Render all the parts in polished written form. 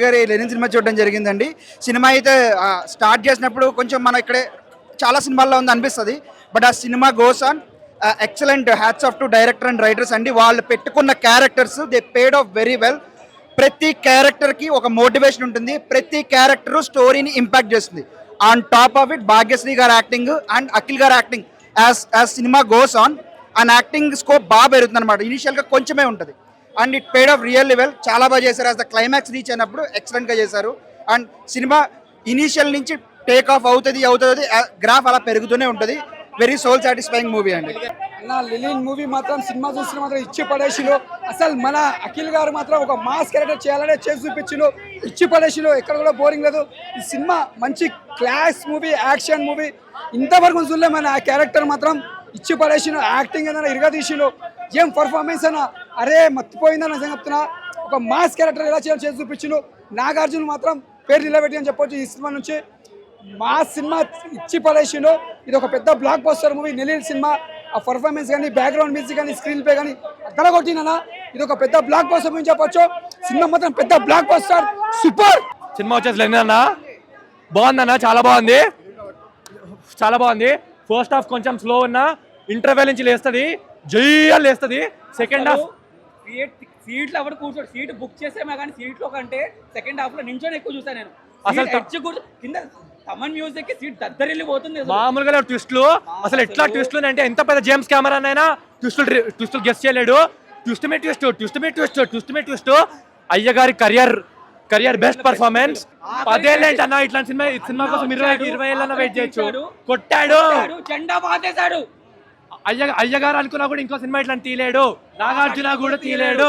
గారి Lenin cinema చూడడం జరిగిందండి. సినిమా అయితే స్టార్ట్ చేసినప్పుడు కొంచెం మనం ఇక్కడే చాలా సినిమాల్లో ఉంది అనిపిస్తుంది. బట్ ఆ cinema goes on excellent. Hats off to director and writers అండి. వాళ్ళు పెట్టుకున్న characters they paid of very well. ప్రతి క్యారెక్టర్కి ఒక మోటివేషన్ ఉంటుంది. ప్రతి క్యారెక్టర్ స్టోరీని ఇంపాక్ట్ చేస్తుంది. On top of it Bhagyashree గారి యాక్టింగ్ అండ్ అఖిల్ గారి acting as cinema goes on and acting scope బాగా పెరుగుతుంది అనమాట. ఇనిషియల్గా కొంచెమే ఉంటుంది and it paid off really well. చాలా బాగా చేశారు. యాజ్ ద క్లైమాక్స్ రీచ్ అయినప్పుడు ఎక్సలెంట్గా చేశారు. అండ్ సినిమా ఇనీషియల్ నుంచి టేక్ ఆఫ్ అవుతుంది గ్రాఫ్ అలా పెరుగుతూనే ఉంటుంది. వెరీ సోల్ సాటిస్ఫైయింగ్ మూవీ అండి. నా లిలిన్ మూవీ మాత్రం సినిమా చూసిన మాత్రం ఇచ్చి పడేసిలో. అసలు మన అఖిల్ గారు మాత్రం ఒక మాస్ క్యారెక్టర్ చేయాలనే చేసి చూపించిలో, ఇచ్చి పడేసిలో. ఎక్కడ కూడా బోరింగ్ లేదు. ఈ సినిమా మంచి క్లాస్ మూవీ, యాక్షన్ మూవీ. ఇంతవరకు చూడలే మన ఆ క్యారెక్టర్ మాత్రం ఇచ్చి పడేసిలో. యాక్టింగ్ ఏదైనా ఇరగదీసిలో, ఏం పర్ఫార్మెన్స్ అన్న అరే మర్చిపోయిందని చెప్తున్నా. ఒక మాస్ క్యారెక్టర్ ఎలా చేయాలో చేసి చూపించిలో. నాగార్జున మాత్రం పేరు నిలబెట్టి అని చెప్పొచ్చు ఈ సినిమా నుంచి. మా సినిమా ఇచ్చి పడేసిలో. ఇది ఒక పెద్ద బ్లాక్ బస్టర్ మూవీ నెలిన్ సినిమా. ఆ పర్ఫార్మెన్స్ కానీ, బ్యాక్గ్రౌండ్ మ్యూజిక్ కానీ, స్క్రీన్ ప్లే కానీ అక్కడ కొట్టినా. ఇది ఒక పెద్ద బ్లాక్ బస్టర్ మూవీ చెప్పొచ్చు. సినిమా మాత్రం పెద్ద బ్లాక్ బస్టర్, సూపర్ సినిమా వచ్చేసి లెనిన్ అన్న బాగుందన్న, చాలా బాగుంది, చాలా బాగుంది. ఫస్ట్ హాఫ్ కొంచెం స్లో ఉన్నా ఇంటర్వెల్ నుంచి లేస్తుంది, జైలు లేస్తుంది. సెకండ్ హాఫ్ సీట్లు ఎవరు కూర్చోడు. సీట్ బుక్ చేసేమే కానీ సీట్లో కంటే సెకండ్ హాఫ్ లో నించొని ఎక్కువ చూసాను నేను. అసలు కింద తమన్ మ్యూజిక్ సీట్ దద్దరిల్లి పోతుంది. మామూలుగా ట్విస్ట్లు అసలు ఎట్లా ట్విస్ట్లు అంటే ఎంత పెద్ద జేమ్స్ కెమెరాన్ అయినా ట్విస్టులు గెస్ట్ చేయలేడు. ట్విస్ట్ మే ట్విస్ట్. అయ్యగారి కెరియర్ బెస్ట్ పర్ఫార్మెన్స్. 10 ఏళ్ళేంటి అన్న ఇట్లాంటి సినిమా కోసం 20 ఏళ్ళన్నా వెయిట్ చేయొచ్చు. కొట్టాడు, జెండా పాతేశాడు. అయ్యగారు అనుకున్నా కూడా ఇంకో సినిమా ఇట్లా తీయలేడు. నాగార్జున కూడా తీయలేడు.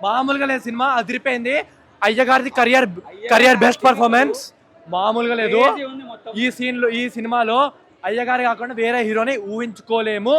మామూలుగా లేదు, సినిమా అదిరిపోయింది. అయ్యగారిది కెరియర్ బెస్ట్ పర్ఫార్మెన్స్ మామూలుగా లేదు. ఈ సినిమాలో అయ్యగారు కాకుండా వేరే హీరోని ఊహించుకోలేము.